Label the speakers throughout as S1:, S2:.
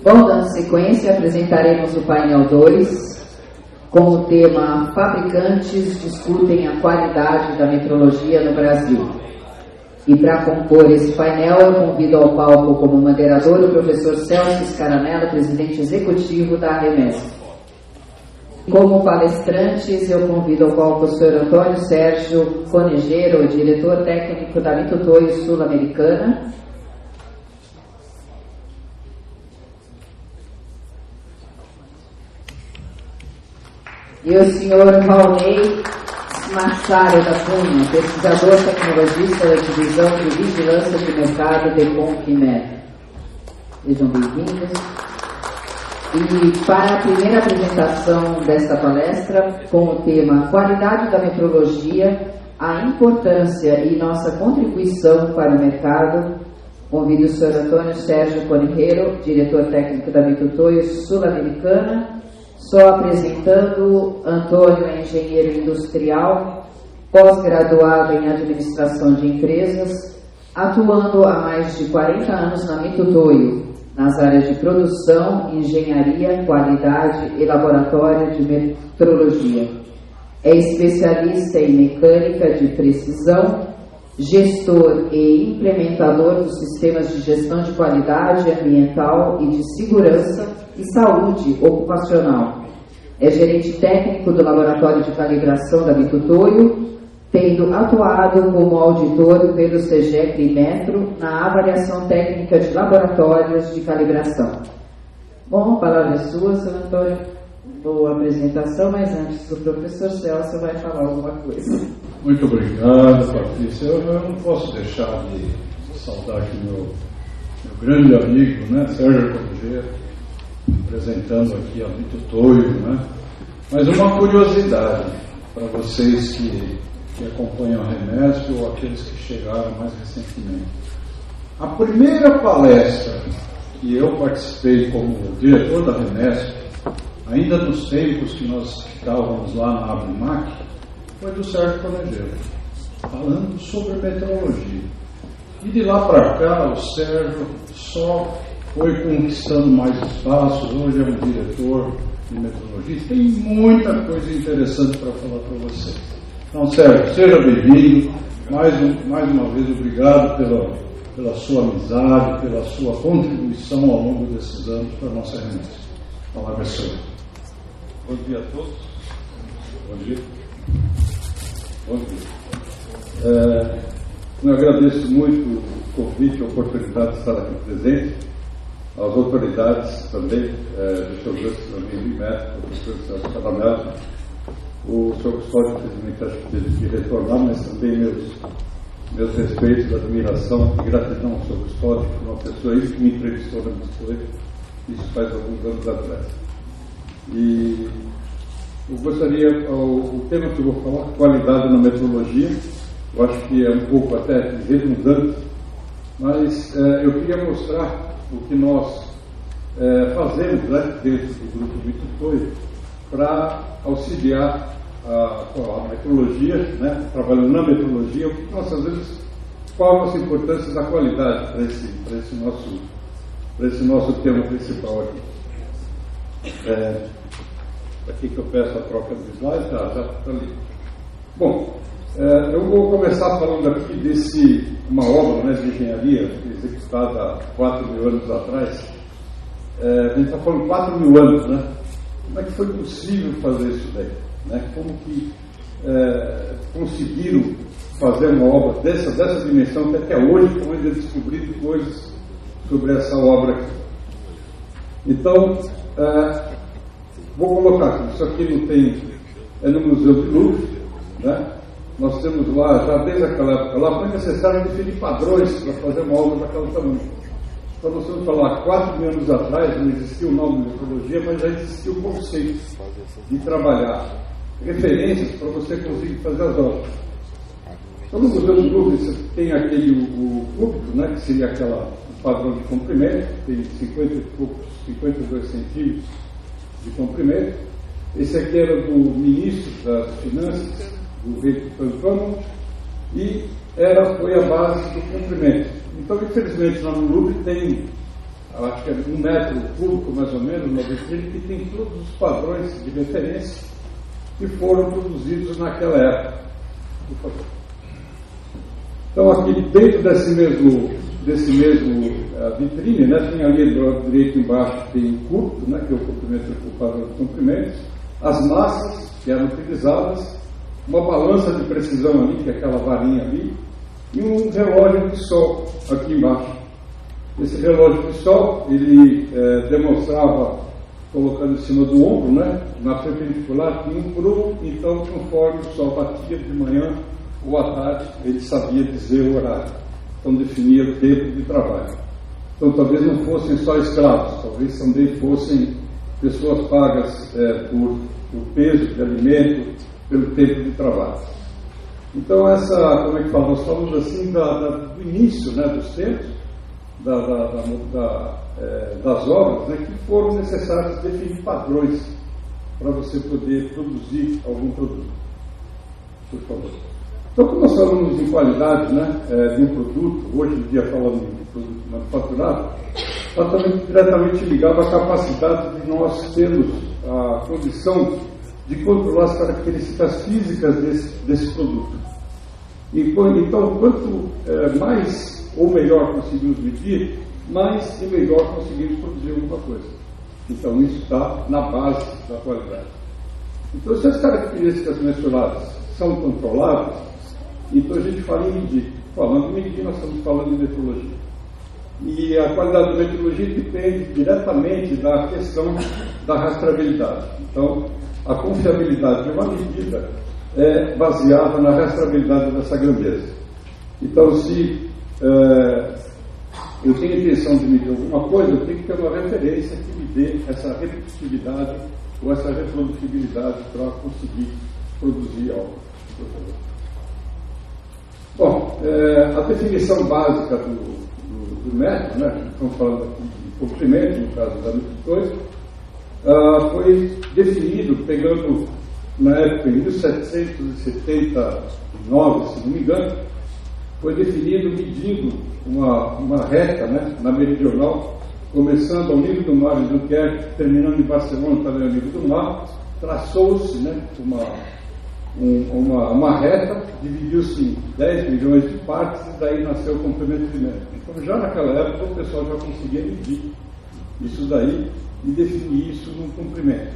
S1: Bom, dando sequência, apresentaremos o painel 2, com o tema Fabricantes discutem a qualidade da metrologia no Brasil. E para compor esse painel, eu convido ao palco como moderador o professor Celso Scaramella, presidente executivo da AREMESP. Como palestrantes, eu convido ao palco o senhor Antônio Sérgio Conejeiro, diretor técnico da Mitutoyo Sul-Americana. E o senhor Raulney Massaro da Cunha, pesquisador tecnologista da Divisão de Vigilância de Mercado de Confimet. Sejam bem-vindos. E para a primeira apresentação desta palestra, com o tema Qualidade da Metrologia, a importância e nossa contribuição para o mercado, convido o senhor Antônio Sérgio Conejeiro, diretor técnico da Mitutoyo Sul-Americana. Só apresentando, Antônio é engenheiro industrial, pós-graduado em administração de empresas, atuando há mais de 40 anos na Mitutoyo, nas áreas de produção, engenharia, qualidade e laboratório de metrologia. É especialista em mecânica de precisão, gestor e implementador dos sistemas de gestão de qualidade ambiental e de segurança e saúde ocupacional. É gerente técnico do Laboratório de Calibração da Mitutoyo, tendo atuado como auditor pelo CGEC-Metro na avaliação técnica de laboratórios de calibração. Bom, a palavra é sua, senhor Antônio. Boa apresentação, mas antes o professor Celso vai falar alguma coisa.
S2: Muito obrigado, Patrícia. Eu não posso deixar de saudar aqui meu grande amigo, Sérgio Conejeiro, apresentando aqui a Mitutoyo, Mas uma curiosidade para vocês que acompanham a REMESP ou aqueles que chegaram mais recentemente. A primeira palestra que eu participei como diretor da REMESP, ainda nos tempos que nós ficávamos lá na Abrimac, foi do Sérgio Conejeiro, falando sobre metrologia. E de lá para cá, o Sérgio só foi conquistando mais espaços. Hoje é um diretor de metrologia. Tem muita coisa interessante para falar para vocês. Então, Sérgio, seja bem-vindo. Mais uma vez, obrigado pela sua amizade, pela sua contribuição ao longo desses anos para a nossa REMESP. A palavra é sua.
S3: Bom dia a todos.
S2: Bom dia. Bom dia. Eu agradeço muito o convite, a oportunidade de estar aqui presente. As autoridades também, deixa eu ver se eu me remeto, o professor Celso Scaramella, o senhor Custódio, infelizmente, acho que teve que retornar, mas também meus respeitos, admiração e gratidão ao senhor Custódio, que foi uma pessoa aí que me entrevistou na Mitutoyo, isso faz alguns anos atrás. E eu gostaria, o tema que eu vou falar, qualidade na metrologia, eu acho que é um pouco até redundante, mas eu queria mostrar o que nós fazemos dentro do grupo Mitutoyo para auxiliar a metrologia, trabalhando na metrologia, o que nós fazemos, qual a nossa importância da qualidade para esse nosso tema principal aqui. Aqui que eu peço a troca de slide, já está ali. Bom, eu vou começar falando aqui uma obra de engenharia executada há 4.000 anos atrás. A gente está falando 4.000 anos, Como é que foi possível fazer isso daí? Como que conseguiram fazer uma obra dessa dimensão, que até hoje estão ainda descobrindo coisas sobre essa obra aqui. Então, vou colocar aqui, isso aqui é no Museu de Louvre, Nós temos lá, já desde aquela época, lá foi necessário definir padrões para fazer uma obra daquele tamanho. Então nós vamos falar, 4.000 anos atrás, não existia o nome de metrologia, mas já existia o conceito de trabalhar referências para você conseguir fazer as obras. Então no Museu de Louvre você tem o cúbico, que seria o padrão de comprimento, tem 52 centímetros de comprimento. Esse aqui era do ministro das Finanças, do rei Tutankhamon, e foi a base do comprimento. Então, infelizmente, lá no Louvre tem acho que é 1 metro cúbico mais ou menos, uma vitrine que tem todos os padrões de referência que foram produzidos naquela época. Por favor. Então, aqui dentro desse mesmo vitrine, né, tem ali do direito embaixo, tem o curto, né, que é o comprimento do padrão de comprimentos, as massas que eram utilizadas, uma balança de precisão ali, que é aquela varinha ali, e um relógio de sol aqui embaixo. Esse relógio de sol, ele demonstrava, colocando em cima do ombro, né, na perpendicular, tinha um prumo, então conforme o sol batia de manhã ou à tarde, ele sabia dizer o horário. Então definia o tempo de trabalho. Então talvez não fossem só escravos, talvez também fossem pessoas pagas por peso de alimento, pelo tempo de trabalho. Então como é que fala? Nós falamos assim do início, né, dos tempos, das obras, né, que foram necessárias definir padrões para você poder produzir algum produto. Por favor. Então, como nós falamos em qualidade, né, de um produto, hoje em dia falando de produto manufaturado, está também diretamente ligado à capacidade de nós termos a condição de controlar as características físicas desse produto. Então, quanto mais ou melhor conseguimos medir, mais e melhor conseguimos produzir alguma coisa. Então, isso está na base da qualidade. Então, se as características mensuradas são controladas, então a gente fala em medir. Falando em medir, nós estamos falando em metrologia. E a qualidade da metrologia depende diretamente da questão da rastreabilidade. Então, a confiabilidade de uma medida é baseada na rastreabilidade dessa grandeza. Então, se eu tenho a intenção de medir alguma coisa, eu tenho que ter uma referência que me dê essa repetitividade ou essa reproduzibilidade para conseguir produzir algo. Bom, a definição básica do método, né, estamos falando aqui de comprimento, no caso da MIT2, foi definido pegando, na época, em 1779, se não me engano, foi definido medindo uma reta, né, na meridional, começando ao nível do mar em Dunkerque, terminando em Barcelona, também ao nível do mar, traçou-se, né, uma reta, dividiu-se em 10 milhões de partes e daí nasceu o comprimento de metro. Então, já naquela época, o pessoal já conseguia medir isso daí e definir isso num comprimento.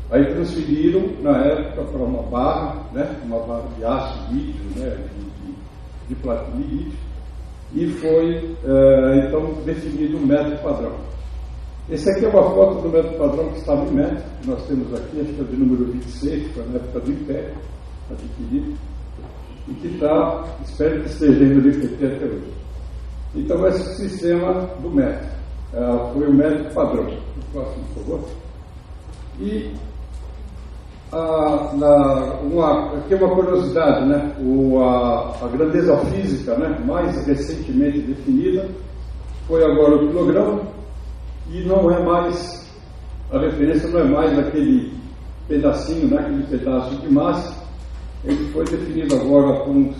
S2: Aí transferiram, na época, para uma barra, né, uma barra de aço líquido, né, de platina e lítio, e foi, então, definido um método padrão. Esse aqui é uma foto do método padrão que estava em metro, que nós temos aqui, acho que é de número 26, que foi na época do Império, adquirido, e que está, espero que esteja ainda no IPT até hoje. Então, esse é o sistema do método. Foi o método padrão. O próximo, por favor. E aqui é uma curiosidade, né? A grandeza física, né, mais recentemente definida foi agora o quilograma, e não é mais, a referência não é mais aquele pedacinho, né, aquele pedaço de massa. Ele foi definido agora por uma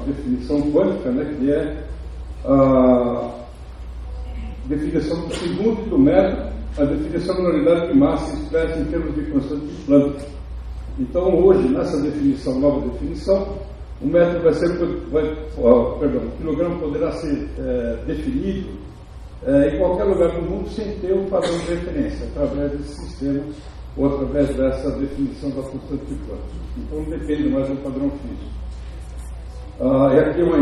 S2: definição quântica, né, que é a definição do segundo e do metro, a definição da unidade de massa expressa em termos de constante de Planck. Então, hoje, nessa definição, nova definição, o metro o quilograma poderá ser definido em qualquer lugar do mundo sem ter um padrão de referência, através desse sistema ou através dessa definição da constante de Planck. Então, não depende mais do padrão físico. E aqui uma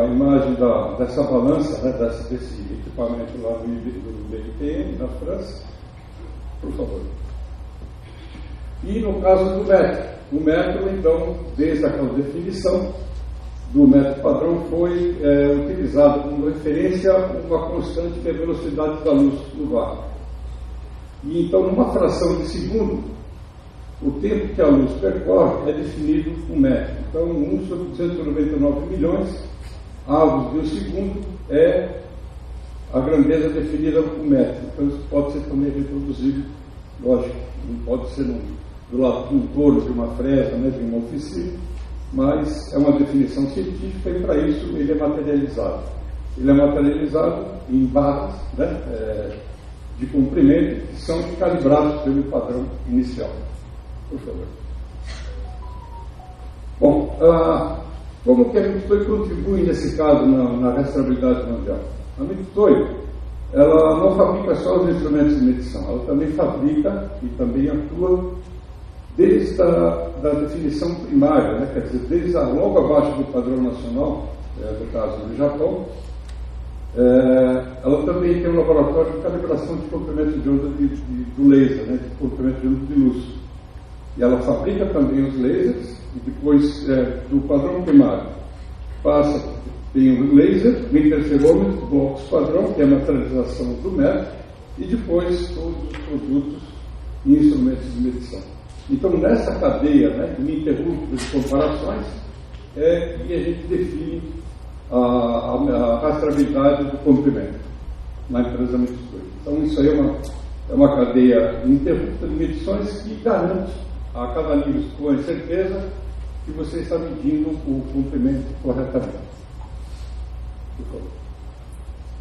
S2: imagem dessa balança, né, desse equipamento lá do IBTM, na França. Por favor. E no caso do metro. O metro, então, desde aquela definição do método padrão, foi utilizado como referência uma constante que é a velocidade da luz no vácuo. E então, numa fração de segundo, o tempo que a luz percorre é definido um metro. Então, 1 sobre 299 milhões avos de um segundo é a grandeza definida por metro. Então, isso pode ser também reproduzido, lógico, não pode ser do lado de um touro, de uma fresa, né, de uma oficina, mas é uma definição científica e, para isso, ele é materializado. ele é materializado em barras, né, de comprimento que são calibrados pelo padrão inicial. Por favor. Bom, como que a Mitsui contribui nesse caso na rastreabilidade mundial? A Mitsui, ela não fabrica só os instrumentos de medição, ela também fabrica e também atua desde a definição primária, né? Quer dizer, desde logo abaixo do padrão nacional, no caso do Japão. Ela também tem um laboratório de calibração de comprimento de onda do laser, né? De comprimento de onda de luz. E ela fabrica também os lasers e depois do padrão primário tem o laser, o interferômetro, blocos padrão, que é a materialização do método, e depois todos os produtos e instrumentos de medição. Então, nessa cadeia, né, ininterrupta de comparações, é que a gente define a rastreabilidade do comprimento na empresa Mitsui. Então, isso aí é uma cadeia ininterrupta de medições que garante a cada nível com certeza que você está medindo o comprimento corretamente.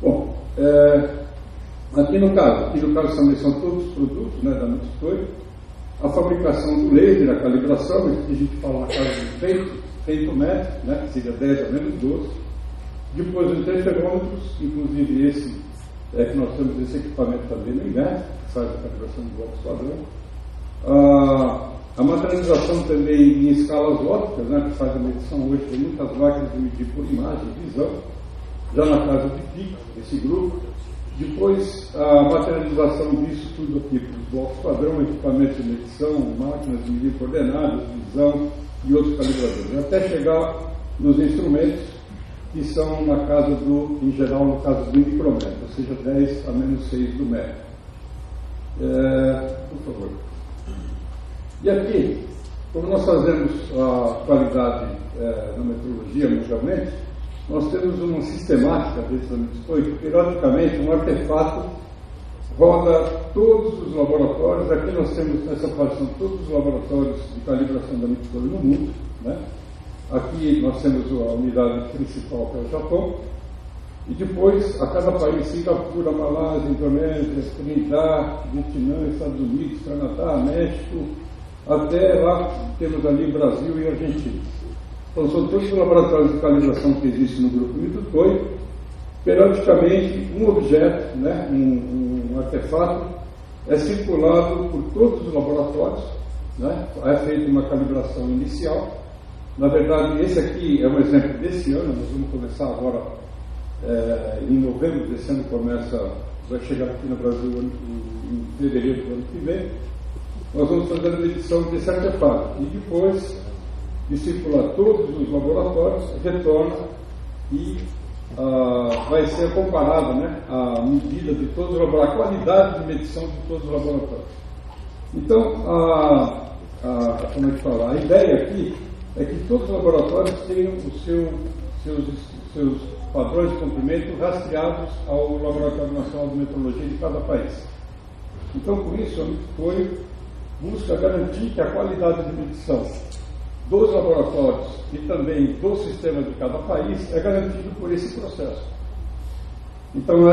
S2: Bom, aqui no caso também são todos os produtos, né, da Mitsui. A fabricação do laser, a calibração, que a gente fala na casa de feito métrico, né, que seria 10 a menos 12. Depois os interferômetros, inclusive esse, que nós temos esse equipamento também no INET, que faz a calibração de blocos padrão. A materialização também em escalas ópticas, né, que faz a medição hoje, tem muitas máquinas de medir por imagem e visão, já na casa de pico, esse grupo. Depois, a materialização disso tudo aqui, para os blocos padrão, equipamentos de medição, máquinas de medir coordenadas, visão e outros calibradores, até chegar nos instrumentos, que são na casa em geral, no caso do micrômetro, ou seja, 10 a menos 6 do metro. Por favor. E aqui, como nós fazemos a qualidade na metrologia mundialmente, nós temos uma sistemática desse Mitsui que, periodicamente, um artefato roda todos os laboratórios. Aqui nós temos, nessa parte, são todos os laboratórios de calibração da Mitsui no mundo, né? Aqui nós temos a unidade principal, que é o Japão, e depois, a cada país, Singapura, Malásia, Indonésia, Trinidad, Vietnã, Estados Unidos, Canadá, México, até lá temos ali Brasil e Argentina. Então, são todos os laboratórios de calibração que existem no grupo Mitsui. Periodicamente, um objeto, né, um artefato, é circulado por todos os laboratórios, né, é feita uma calibração inicial. Na verdade, esse aqui é um exemplo desse ano, nós vamos começar agora, em novembro desse ano, vai chegar aqui no Brasil em fevereiro do ano que vem. Nós vamos fazer a medição desse artefato e depois de circular todos os laboratórios, retorna e vai ser comparada, né, a medida de todos os laboratórios, a qualidade de medição de todos os laboratórios. Então, como é que fala? A ideia aqui é que todos os laboratórios tenham os seus padrões de comprimento rastreados ao Laboratório Nacional de Metrologia de cada país. Então, com isso, a Mitsui busca garantir que a qualidade de medição dos laboratórios e também do sistema de cada país é garantido por esse processo. Então,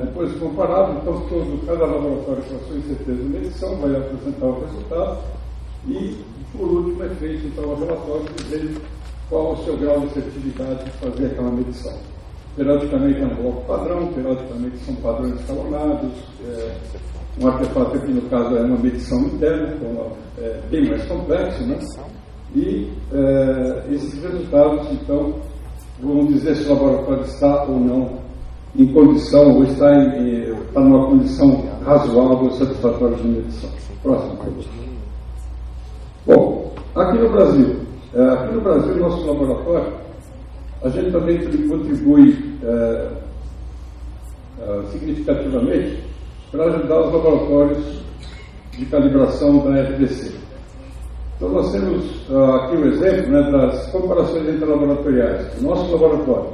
S2: depois de comparado, então, cada laboratório com a sua incerteza de medição vai apresentar o resultado e, por último, é feito então o relatório dizendo qual o seu grau de assertividade de fazer aquela medição. Periodicamente é um bloco padrão, periodicamente são padrões escalonados. Um artefato aqui, no caso, é uma medição interna, então é bem mais complexo, né? E esses resultados, então, vão dizer se o laboratório está ou não em condição, ou está numa condição razoável, satisfatória de medição. Próximo. Bom, aqui no Brasil, nosso laboratório, a gente também contribui significativamente para ajudar os laboratórios de calibração da FDC. Então, nós temos aqui o exemplo, né, das comparações interlaboratoriais. O nosso laboratório,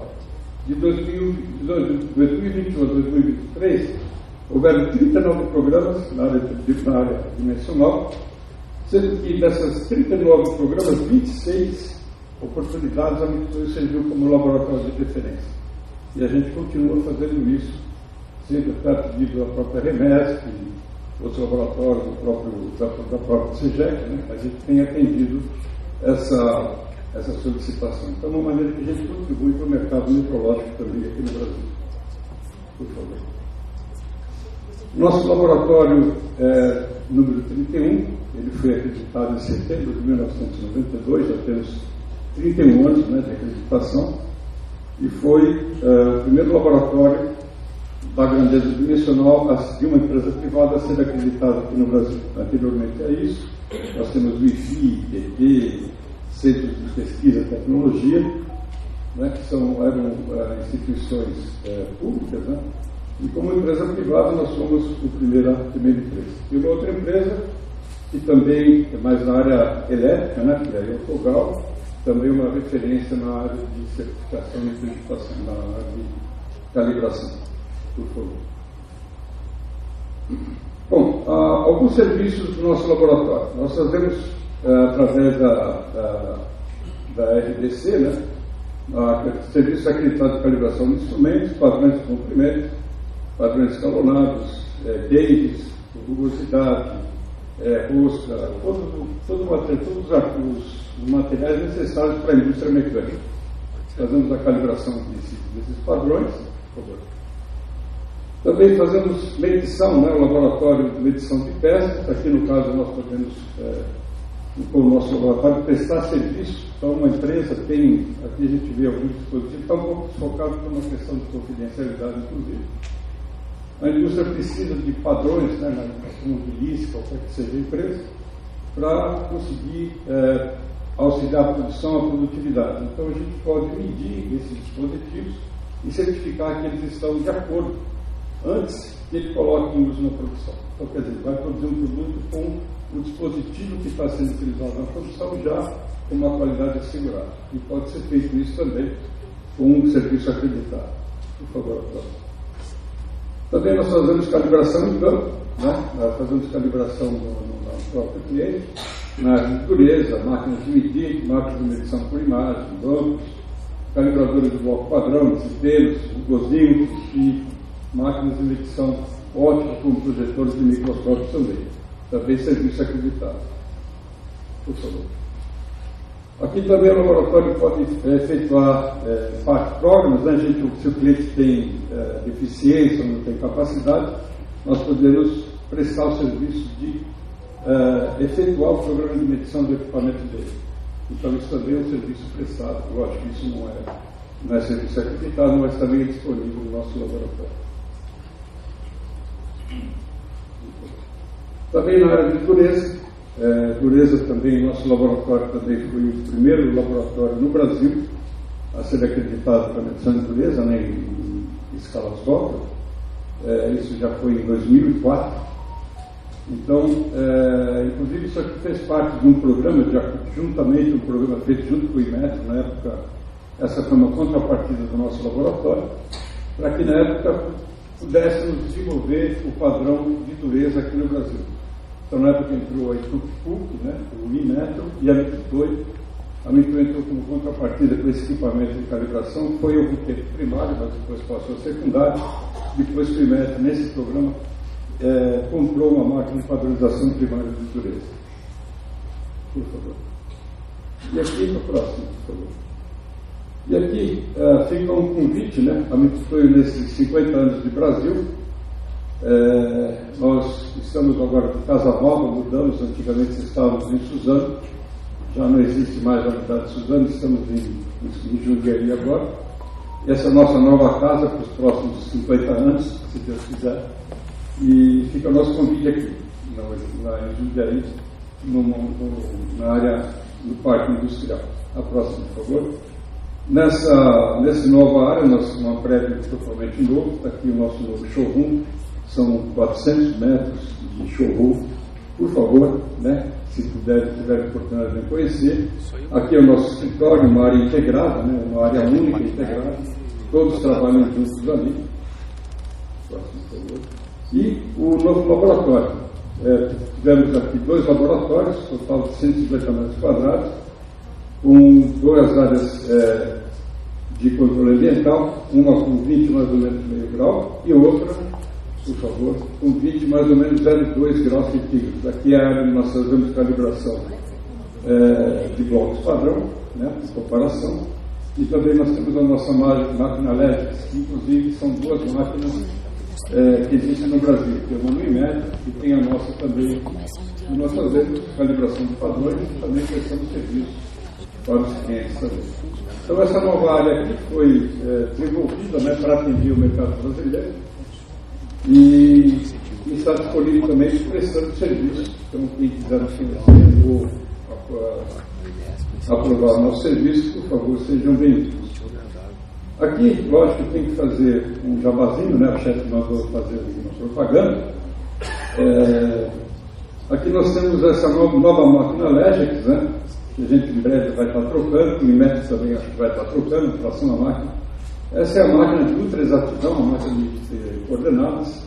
S2: de 2021 a 2023, houveram 39 programas na área dimensional, sendo que dessas 39 programas, 26 oportunidades a Mitsui serviu como laboratório de referência. e a gente continua fazendo isso, sempre está pedido a própria REMESP, outros laboratórios da própria CEGEC, né? A gente tem atendido essa solicitação. Então, é uma maneira que a gente contribui para o mercado metrológico também aqui no Brasil. Por favor. Nosso laboratório é número 31, ele foi acreditado em setembro de 1992, já temos 31 anos, né, de acreditação, e foi o primeiro laboratório da grandeza dimensional de uma empresa privada a ser acreditado aqui no Brasil. Anteriormente a isso, nós temos o IFI, IPT, Centros de Pesquisa e Tecnologia, né, que eram instituições públicas, né, e como empresa privada nós somos a primeira empresa. E uma outra empresa, que também é mais na área elétrica, né, que é a Autogal, também uma referência na área de certificação e acreditação, na área de calibração. Por favor. Bom, alguns serviços do nosso laboratório. Nós fazemos, através da RDC, né, serviços acreditados de calibração de instrumentos, padrões de comprimento, padrões escalonados, Davis, rugosidade, rosca, todos os materiais necessários para a indústria mecânica. Fazemos a calibração desses padrões. Por favor. Também fazemos medição, né, o laboratório de medição de peças. Aqui no caso nós podemos, com o nosso laboratório, prestar serviço. Então uma empresa tem, aqui a gente vê alguns dispositivos, está um pouco desfocado por uma questão de confidencialidade, inclusive. A indústria precisa de padrões, né, na automobilística, qualquer que seja a empresa, para conseguir auxiliar a produção, a produtividade. Então a gente pode medir esses dispositivos e certificar que eles estão de acordo antes que ele coloque em uso na produção. Então, quer dizer, vai produzir um produto com o dispositivo que está sendo utilizado na produção já com uma qualidade assegurada. E pode ser feito isso também com um serviço acreditado. Por favor, próximo. Também nós fazemos calibração em campo, né? Nós fazemos calibração no próprio cliente, na agricultura, máquinas de medir, máquinas de medição por imagem, bancos, calibradores de bloco padrão, desesperos, rugosímetros e máquinas de medição ótica com projetores de microscópio também serviço acreditado. Por favor. Aqui também o laboratório pode efetuar parte programas, né? Se o cliente tem deficiência ou não tem capacidade, nós podemos prestar o serviço de efetuar o programa de medição do equipamento dele. Então isso também é um serviço prestado. Lógico que isso não é serviço acreditado, mas também é disponível no nosso laboratório. Também na área de dureza também, nosso laboratório também foi o primeiro laboratório no Brasil a ser acreditado para medição de dureza, né, em escala Doppler. Isso já foi em 2004. Então, inclusive isso aqui fez parte de um programa, juntamente um programa feito junto com o Inmetro, na época, essa foi uma contrapartida do nosso laboratório, para que na época pudéssemos desenvolver o padrão de dureza aqui no Brasil. Então, na época entrou a ITUC, né, o Inmetro e a Mitoi. A Mitoi entrou como contrapartida com esse equipamento de calibração, foi o roteiro primário, mas depois passou a secundário. Depois que o Inmetro, nesse programa, comprou uma máquina de padronização primária de dureza. Por favor. E aqui para o próximo, por favor. E aqui fica um convite, né? A Mitoi, nesses 50 anos de Brasil, nós estamos agora em Casa Nova, mudamos, antigamente estávamos em Suzano, já não existe mais a unidade de Suzano, estamos em Jundiaí agora. E essa é a nossa nova casa para os próximos 50 anos, se Deus quiser. E fica o nosso convite aqui, lá em Jundiaí, na área do Parque Industrial. A próxima, por favor. Nessa nova área, uma prédio totalmente novo, está aqui o nosso novo showroom. São 400 metros de showroom. Por favor, né, se tiver oportunidade de conhecer. Aqui é o nosso escritório, uma área integrada, né, uma área única integrada. Todos trabalham juntos ali. Próximo, por favor. E o novo laboratório. Tivemos aqui 2 laboratórios, total de 150 metros quadrados, com 2 áreas de controle ambiental, uma com 20 mais ou menos meio grau e outra, por favor, com 20 mais ou menos 0,2 graus centígrados. Aqui é a área onde nós fazemos calibração de blocos padrão, né, de comparação, e também nós temos a nossa máquina LED, que inclusive são duas máquinas que existem no Brasil, tem uma no IMED e tem a nossa também, e nós fazemos calibração de padrões e também prestamos serviços para os clientes também. Então essa nova área aqui foi desenvolvida, né, para atender o mercado brasileiro e está disponível também prestando serviço. Então quem quiser nos conhecer ou aprovar o nosso serviço, por favor, sejam bem-vindos. Aqui, lógico, tem que fazer um jabazinho, né? O chefe mandou fazer uma propaganda. Aqui nós temos essa nova máquina Legix, né? Que a gente em breve vai estar trocando, o IMET também acho que vai estar trocando, tração na máquina. Essa é a máquina de ultra exatidão, a máquina de coordenadas.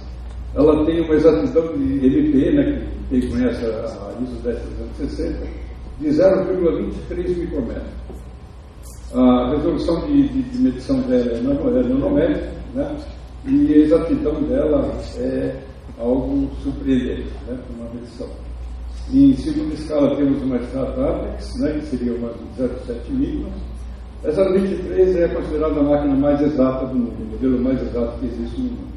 S2: Ela tem uma exatidão de MP, né? Quem conhece a ISO 10360, de 0,23 micrômetros. A resolução de medição dela é nanométrica, né? E a exatidão dela é algo surpreendente, né? Uma medição. E em segunda escala temos uma extrato Apex, né? Que seria uma de 0,7 microns. Essa 23 é considerada a máquina mais exata do mundo, o modelo mais exato que existe no mundo.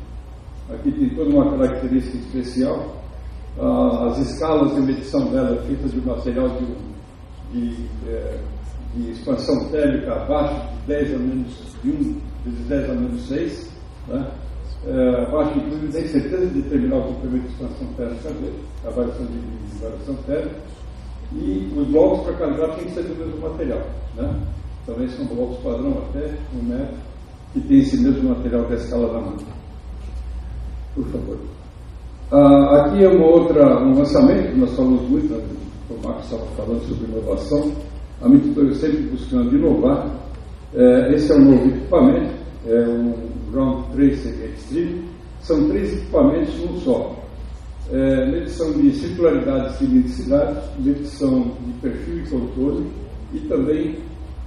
S2: Aqui tem toda uma característica especial. As escalas de medição dela é feita de material de expansão térmica abaixo de 10 a menos 1 vezes 10 a menos 6, né? Abaixo, inclusive, tem certeza de determinar o comprimento de expansão térmica dele, a variação de variação térmica, e os blocos para calibrar tem que ser do mesmo material, né? Também são blocos padrão até 1 metro, que tem esse mesmo material da escala da máquina. Por favor. Aqui é um lançamento, nós falamos muito, o Marcos estava falando sobre inovação. A Mitutoyo sempre buscando inovar. Esse é um novo equipamento, é um Ground Tracer Extreme. São 3 equipamentos num só. Medição de circularidade e cilindricidade, medição de perfil e controle e também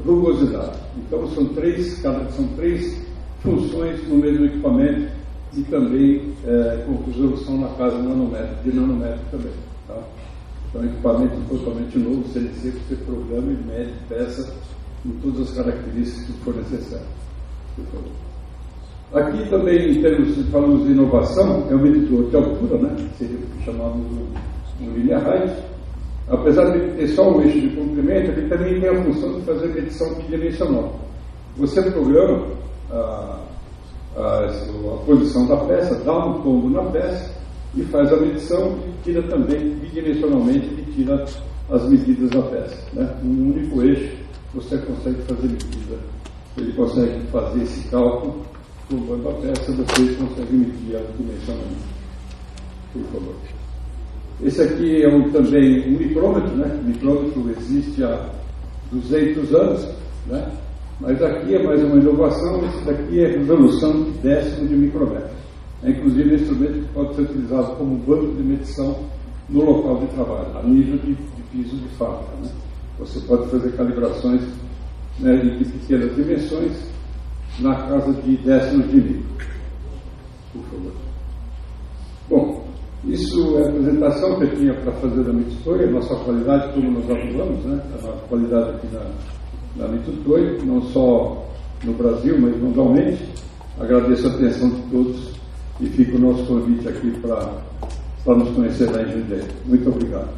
S2: rugosidade. Então são três funções no mesmo equipamento e também com resolução na casa de nanômetro também. Tá? Então, é um equipamento totalmente novo, CNC, que você programa e mede, peça em todas as características que for necessário. Aqui também, em termos de falamos de inovação, é um medidor de altura, né? Seria o que chamamos de linear height. Apesar de ter só um eixo de comprimento, ele também tem a função de fazer medição bidimensional. Você programa a posição da peça, dá um tombo na peça e faz a medição e tira também bidimensionalmente, ele tira as medidas da peça, né? Um único eixo você consegue fazer medida, ele consegue fazer esse cálculo, tombando a peça, você consegue medir ela dimensionalmente. Por favor. Esse aqui é também um micrômetro, né? O micrômetro existe há 200 anos, né? Mas aqui é mais uma inovação, esse daqui é resolução de décimo de micrômetro. Inclusive, um instrumento que pode ser utilizado como banco de medição no local de trabalho, a nível de piso de fábrica, né? Você pode fazer calibrações, né, de pequenas dimensões na casa de décimos de micro. Por favor. Bom, isso é a apresentação que eu tinha para fazer da Mitutoyo, a nossa qualidade, como nós aprovamos, né? A nossa qualidade aqui na Mitutoyo, não só no Brasil, mas mundialmente. Agradeço a atenção de todos e fica o nosso convite aqui para nos conhecer lá em Jundiaí. Muito obrigado.